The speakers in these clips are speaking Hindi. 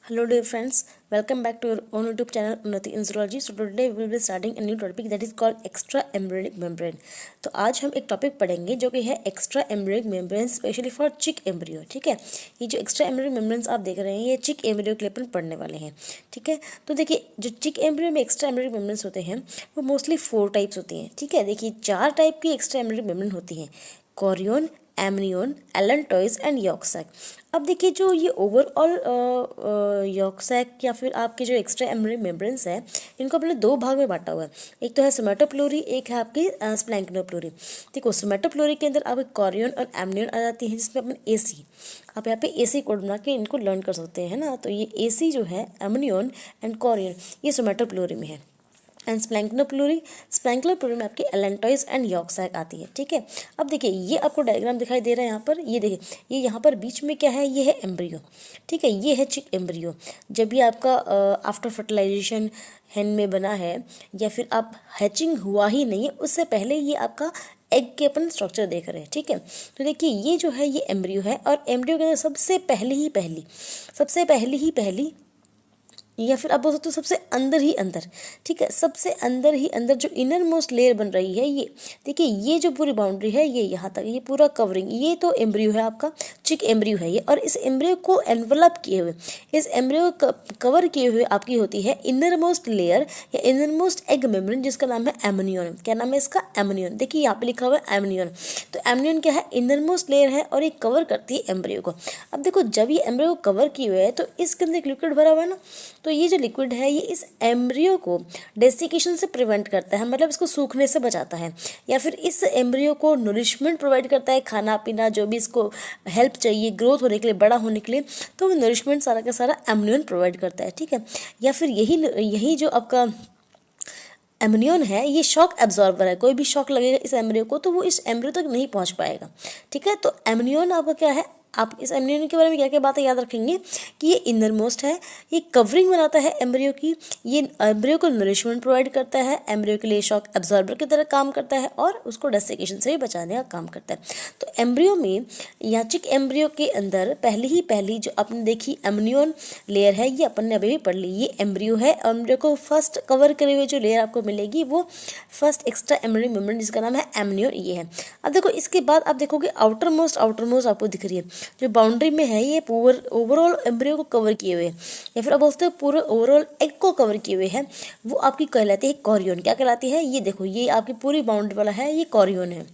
Hello dear friends, welcome back to your own YouTube channel Unnati in Zoology. So today we will be starting a new topic that is called extra embryonic membrane. तो आज हम एक टॉपिक पढ़ेंगे जो कि है extra embryonic membrane specially for चिक एम्ब्रियो। ठीक है, ये जो एक्स्ट्रा एम्ब्रियोनिक मेम्ब्रेन्स आप देख रहे हैं ये चिक एम्ब्रियो के लिए अपन पढ़ने वाले हैं। ठीक है, तो देखिए जो चिक एम्ब्रियो में एक्स्ट्रा एम्ब्रियोनिक मेम्ब्रेन्स होते हैं वो मोस्टली 4 टाइप्स होती हैं। ठीक है, देखिए 4 टाइप की एक्स्ट्रा एम्ब्रियोनिक मेम्ब्रेन होती हैं, chorion, amnion, allantois and yolk sac. अब देखिए जो ये ओवरऑल यॉर्क सैक या फिर आपके जो एक्स्ट्रा एम्ब्रियोनिक मेम्ब्रेन्स है इनको अपने 2 भाग में बांटा हुआ है। एक तो है सोमेटोप्लोरी, एक है आपकी स्प्लैंक्नोप्लोरी। देखो सोमेटोप्लोरी के अंदर आपके कोरियन और एमनियन आ जाती है, जिसमें अपन एसी, आप यहाँ पे एसी कोड बना के इनको लर्न कर सकते हैं ना। तो ये एसी जो है एमनियन एंड कोरियन ये सोमेटोप्लोरी में है। एंड स्प्लैंक्नोप्लोरी में आपकी एलेंटॉइज एंड यॉर्क सैक आती है। ठीक है, अब देखिए ये आपको डायग्राम दिखाई दे रहा है यहाँ पर, ये देखिए ये यहाँ पर बीच में क्या है, ये है एम्ब्रियो। ठीक है, ये है चिक एम्ब्रियो। जब ये आपका आफ्टर फर्टिलाइजेशन हेन में बना है या फिर आप हैचिंग हुआ ही नहीं है उससे पहले ये आपका एग के अपन स्ट्रक्चर देख रहे हैं। ठीक है, तो देखिए ये जो है ये एम्ब्रियो है और एम्ब्रियो के अंदर सबसे पहली या फिर आप बोल सकते हो सबसे अंदर ही अंदर। ठीक है, सबसे अंदर ही अंदर जो इनर मोस्ट लेयर बन रही है ये देखिए, ये जो पूरी बाउंड्री है ये यहाँ तक, ये पूरा कवरिंग, ये तो एम्ब्रियो है आपका, चिक एम्ब्रियो है ये। और इस एम्ब्रियो को एनवलप किए हुए, इस एम्ब्रियो कवर किए हुए आपकी होती है इनर मोस्ट लेयर या इनर मोस्ट एग मेम्ब्रेन, जिसका नाम है एमनियन। क्या नाम है इसका? एमनियन। देखिए यहाँ पे लिखा हुआ है एमनियन। तो एमनियन क्या है? इनर मोस्ट लेयर है और ये कवर करती है एम्ब्रियो को। अब देखो जब ये एम्ब्रियो को कवर किए हुए है तो इसके अंदर एक लिक्विड भरा हुआ है ना, तो ये जो लिक्विड है ये इस एम्ब्रियो को डेसिकेशन से प्रिवेंट करता है, मतलब इसको सूखने से बचाता है, या फिर इस एम्ब्रियो को नरिशमेंट प्रोवाइड करता है, खाना पीना जो भी इसको हेल्प चाहिए ग्रोथ होने के लिए, बड़ा होने के लिए, तो वो नरिशमेंट सारा का सारा एमनियन प्रोवाइड करता है। ठीक है, या फिर यही जो आपका एमनियन है ये शॉक एब्जॉर्बर है, कोई भी शॉक लगेगा इस एम्ब्रियो को तो वो इस एम्ब्रियो तक नहीं पहुंच पाएगा। ठीक है, तो एमनियन आपका क्या है, आप इस एम्ब्रियो के बारे में क्या क्या बातें याद रखेंगे कि ये इनर मोस्ट है, ये कवरिंग बनाता है एम्ब्रियो की, ये एम्ब्रियो को नरिशमेंट प्रोवाइड करता है, एम्ब्रियो के लिए शॉक एब्जॉर्बर की तरह काम करता है और उसको डेसिकेशन से भी बचाने का काम करता है। तो एम्ब्रियो में या चिक एम्ब्रियो के अंदर पहली जो आपने देखी एमनियन लेयर है ये अपन ने अभी भी पढ़ ली, ये एम्ब्रियो है। एम्ब्रियो को फर्स्ट कवर करे हुए जो लेयर आपको मिलेगी वो फर्स्ट एक्स्ट्रा एम्ब्रियोनिक मेम्ब्रेन जिसका नाम है एमनियन, ये है। अब देखो इसके बाद आप देखोगे आउटर मोस्ट आपको दिख रही है जो बाउंड्री में है, ये ओवरऑल एम्ब्रियो को कवर किए हुए या फिर आप बोलते हो पूरे ओवरऑल एग को कवर किए हुए हैं, वो आपकी कहलाती है कोरियन। क्या कहलाती है? ये देखो ये आपकी पूरी बाउंड्री वाला है, ये कोरियन है।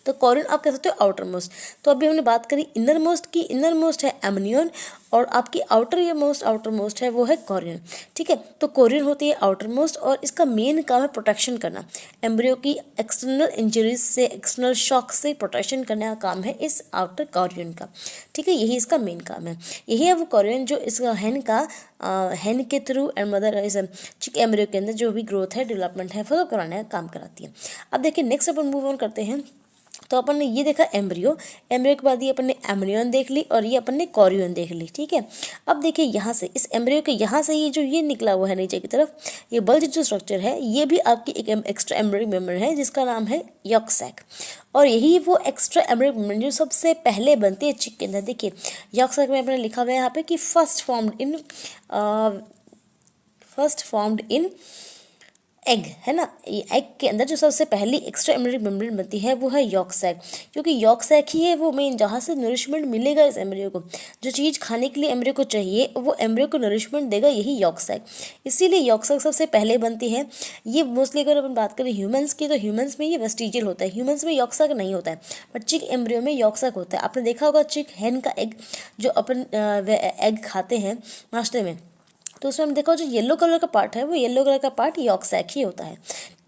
तो कोरियन आप कह सकते हो आउटर मोस्ट। तो अभी हमने बात करी इनर मोस्ट की, इनर मोस्ट है एमनियन और आपकी आउटर मोस्ट है वो है कोरियन। ठीक है, तो कोरियन होती है आउटर मोस्ट और इसका मेन काम है प्रोटेक्शन करना, एम्ब्रियो की एक्सटर्नल इंजरीज से, एक्सटर्नल शॉक से प्रोटेक्शन करने का काम है इस आउटर कोरियन का। ठीक है, यही इसका मेन काम है, यही है वो कोरियन जो इसका हैन के थ्रू एंड मदर इस चिक एम्ब्रियो के अंदर जो भी ग्रोथ है, डेवलपमेंट है, फॉलो कराने का काम कराती है। अब देखिए नेक्स्ट अपन मूव ऑन करते हैं। तो अपन ने ये देखा एम्ब्रियो के बाद ये अपन ने एमनियन देख ली और ये अपन ने कोरियन देख ली। ठीक है, अब देखिए यहाँ से इस एम्ब्रियो के यहाँ से ये जो ये निकला हुआ है नीचे की तरफ, ये बल्ज जो स्ट्रक्चर है ये भी आपकी एक एक्स्ट्रा एम्ब्रियोनिक मेम्ब्रेन है जिसका नाम है यॉर्क सैक। और यही वो एक्स्ट्रा एम्ब्रियोनिक मेम्ब्रेन जो सबसे पहले बनती है चिक के अंदर। देखिए यॉर्क सैक में अपने लिखा हुआ है यहाँ पे कि फर्स्ट फॉर्म्ड इन एग, है ना, ये एग के अंदर जो सबसे पहली एक्स्ट्रा एम्ब्रियोनिक मेम्ब्रेन बनती है वो है यॉर्क सैक, क्योंकि यॉर्क सैक ही है वो मेन जहाँ से नरिशमेंट मिलेगा इस एम्ब्रियो को, जो चीज़ खाने के लिए एम्ब्रियो को चाहिए वो एम्ब्रियो को नरिशमेंट देगा यही यॉर्क सैक, इसीलिए यॉर्क सैक सबसे पहले बनती है। ये मोस्टली अगर अपन बात करें ह्यूमंस की तो ह्यूमंस में ये वेस्टिजियल होता है, ह्यूमंस में यॉर्क सैक नहीं होता है, बट चिक एम्ब्रियो में यॉर्क सैक होता है। आपने देखा होगा चिक हैन का एग जो अपन एग खाते हैं नाश्ते में, तो उसमें हम देखो जो येलो कलर का पार्ट है वो येलो कलर का पार्ट यॉर्क सैक ही होता है।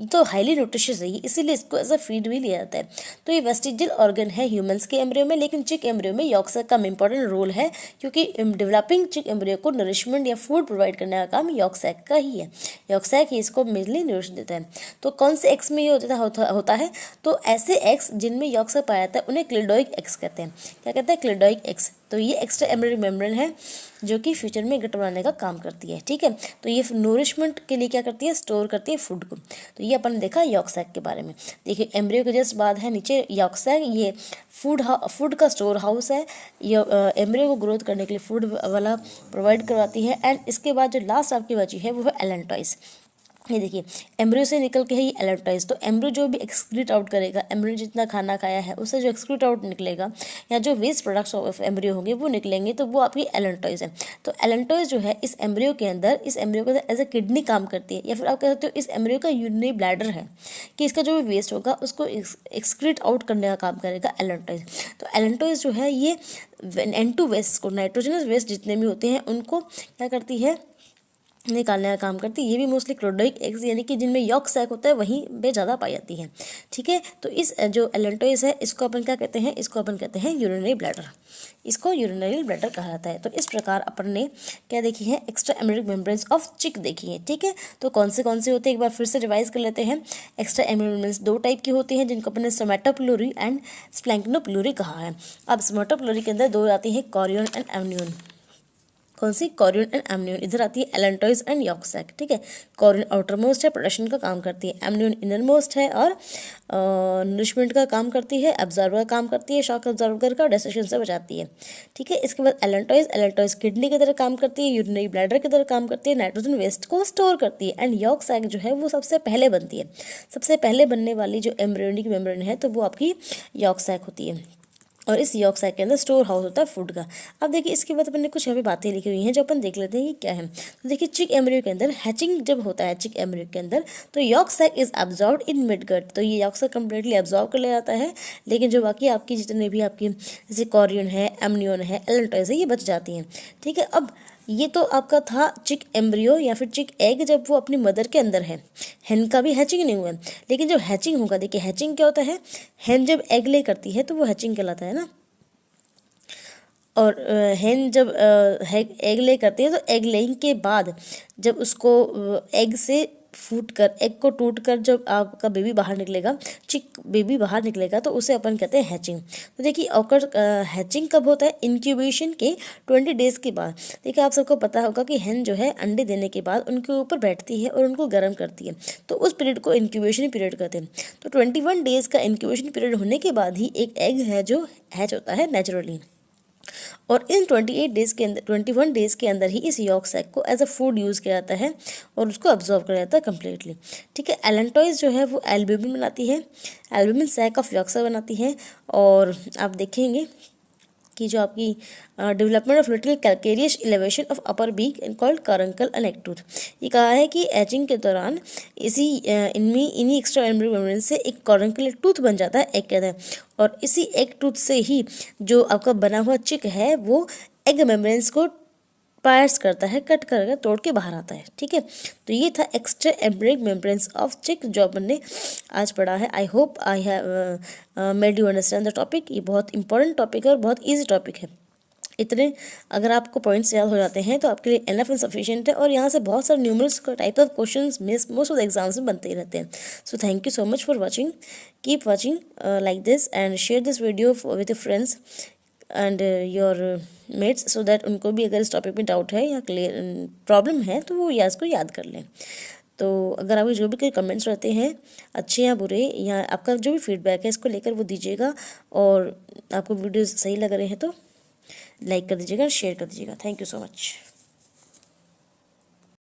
तो हाईली न्यूट्रिशियस है इसीलिए इसको एज अ फीड भी लिया जाता है। तो ये वेस्टिजियल ऑर्गन है ह्यूमंस के एम्ब्रियो में, लेकिन चिक एम्ब्रियो में यॉर्क सैक का इंपॉर्टेंट रोल है, क्योंकि डेवलपिंग चिक एम्ब्रियो को नरिशमेंट या फूड प्रोवाइड करने का काम यॉर्क सैक का ही है। यॉर्क सैक ही इसको मेनली नरिश देता है। तो कौन से एग्स में ये होता है? तो ऐसे एग्स जिनमें यॉर्क सैक पाया जाता है उन्हें क्लिडोइक एग्स कहते हैं। क्या कहते हैं? क्लिडोइक एग्स। तो ये एक्स्ट्रा एम्ब्रियोनिक मेम्ब्रेन है जो कि फ्यूचर में गट बनाने का काम करती है। ठीक है, तो ये नोरिशमेंट के लिए क्या करती है? स्टोर करती है फूड को। तो ये अपन देखा यॉक सैक के बारे में। देखिए एम्ब्रियो के जस्ट बाद है नीचे यॉक सैक, ये फूड का स्टोर हाउस है। ये एम्ब्रियो को ग्रोथ करने के लिए फूड वाला प्रोवाइड करवाती है। एंड इसके बाद जो लास्ट आपकी बची है वो है एलेंटॉइस। ये देखिए एम्ब्रियो से निकल के है ये एलेंटॉइस। तो एम्ब्रियो जो भी एक्सक्रीट आउट करेगा, एम्ब्रियो जितना खाना खाया है उससे जो एक्सक्रीट आउट निकलेगा या जो वेस्ट प्रोडक्ट्स ऑफ एम्ब्रियो होंगे वो निकलेंगे, तो वो आपकी एलेंटॉइस है। तो एलेंटॉइस जो है इस एम्ब्रियो के अंदर एज ए किडनी काम करती है, या फिर आप कह सकते हो इस एम्ब्रियो का यूरिनरी ब्लैडर है कि इसका जो भी वेस्ट होगा उसको एक्सक्रीट आउट करने का काम करेगा एलेंटॉइस। तो एलेंटॉइस जो है ये N2 वेस्ट को, नाइट्रोजनस वेस्ट जितने भी होते हैं उनको क्या करती है, निकालने का काम करती है। ये भी मोस्टली क्लोडोइक एग्स यानी कि जिनमें यॉक सैक होता है वहीं पे ज़्यादा पाई जाती है। ठीक है, तो इस जो एलेंटॉइस है इसको अपन क्या कहते हैं, इसको अपन कहते हैं यूरिनरी ब्लैडर। इसको यूरिनरी ब्लैडर कहा जाता है। तो इस प्रकार अपन ने क्या देखी है, एक्स्ट्रा एम्ब्रियोनिक मेम्ब्रेन्स ऑफ चिक देखी है। ठीक है, तो कौन से होते हैं एक बार फिर से रिवाइज कर लेते हैं। एक्स्ट्रा एम्ब्रियोनिक मेम्ब्रेन्स दो टाइप की होती हैं जिनको अपन ने सोमैटोप्लूरी एंड स्प्लैंक्नोप्लूरी कहा है। अब सोमैटोप्लूरी के अंदर दो आती है, कॉरियन एंड एमनियन। कौन सी, कॉरियन एंड एमनियन। इधर आती है एलेंटॉइस एंड यॉक सैक। ठीक है, कॉरियन आउटर मोस्ट है, प्रोडक्शन का काम करती है। एमनियन इनर मोस्ट है और नरिशमेंट का काम करती है, एब्जॉर्बर का काम करती है, शॉक एब्जॉर्बर का, डेसेशन से बचाती है। ठीक है, इसके बाद एलेंटॉइस किडनी की तरह काम करती है, यूरिनरी ब्लैडर की तरह काम करती है, नाइट्रोजन वेस्ट को स्टोर करती है। एंड यॉक सैक जो है वो सबसे पहले बनती है। सबसे पहले बनने वाली जो एम्ब्रियोनिक मेम्ब्रेन है तो वो आपकी यॉक सैक होती है, और इस यॉक सैक के अंदर स्टोर हाउस होता है फूड का। अब देखिए इसके बाद अपन ने कुछ यहाँ पे बातें लिखी हुई हैं जो अपन देख लेते हैं कि क्या है। तो देखिए चिक एम्ब्रियो के अंदर हैचिंग जब होता है चिक एम्ब्रियो के अंदर, तो yolk sac is absorbed in mid gut. तो ये यॉक सैक कम्प्लीटली एब्जॉर्ब कर लिया जाता है, लेकिन जो बाकी आपकी जितने भी आपकी जैसे कॉरियन है, एमनियन है, एलेंटॉइस है, ये बच जाती हैं। ठीक है, अब ये तो आपका था चिक एम्ब्रियो या फिर चिक एग जब वो अपनी मदर के अंदर है। हेन का भी हैचिंग नहीं हुआ है, लेकिन जब हैचिंग होगा, देखिए हैचिंग क्या होता है, हेन जब एग ले करती है तो वो हैचिंग कहलाता है ना। और हेन जब एग ले करती है तो एग लेइंग के बाद जब उसको एग से फूट कर, एग को टूट कर जब आपका बेबी बाहर निकलेगा, चिक बेबी बाहर निकलेगा, तो उसे अपन कहते हैं हैचिंग। तो देखिए ऑकर हैचिंग कब होता है, इंक्यूबेशन के 20 डेज़ के बाद। देखिए आप सबको पता होगा कि हेन जो है अंडे देने के बाद उनके ऊपर बैठती है और उनको गर्म करती है, तो उस पीरियड को इंक्यूबेशन पीरियड कहते हैं। तो 21 डेज़ का इंक्यूबेशन पीरियड होने के बाद ही एक एग है जो हैच होता है नेचुरली, और इन 21 डेज़ के अंदर ही इस यॉक सैक को एज अ फूड यूज़ किया जाता है और उसको अब्जॉर्व किया जाता है कम्प्लीटली। ठीक है, एलेंटॉइस जो है वो एल्ब्यूमिन बनाती है, albumin sac of yolk sac बनाती है। और आप देखेंगे कि जो आपकी development of little calcareous elevation of upper beak and called caruncle and neck tooth. ये कहा है कि एचिंग के दौरान इन्हीं एक्स्ट्रा एम्ब्रियो मेम्ब्रेन से एक कारंकल टूथ बन जाता है, एग कहते हैं, और इसी एग टूथ से ही जो आपका बना हुआ चिक है वो एग मेम्ब्रेन्स को पार्स करता है, कट करके तोड़ के बाहर आता है। ठीक है, तो ये था एक्स्ट्रा एम्ब्रियोनिक मेम्ब्रेन्स ऑफ चिक जो अपन ने आज पढ़ा है। I hope I have made you understand the topic. ये बहुत इंपॉर्टेंट टॉपिक है और बहुत ईजी टॉपिक है। इतने अगर आपको पॉइंट्स याद हो जाते हैं तो आपके लिए एनफ एंड सफिशिएंट है, और यहाँ से बहुत सारे numerals type of questions most of the exams में बनते ही रहते हैं। So thank you so much for watching, keep watching like this and share this video with your friends and your mates, so that उनको भी अगर इस टॉपिक में डाउट है या क्लियर प्रॉब्लम है तो वो या इसको याद कर लें। तो अगर आपके जो भी कोई कमेंट्स रहते हैं अच्छे या बुरे, या आपका जो भी फीडबैक है इसको लेकर वो दीजिएगा, और आपको वीडियोस सही लग रहे हैं तो लाइक कर दीजिएगा, शेयर कर दीजिएगा। Thank you so much.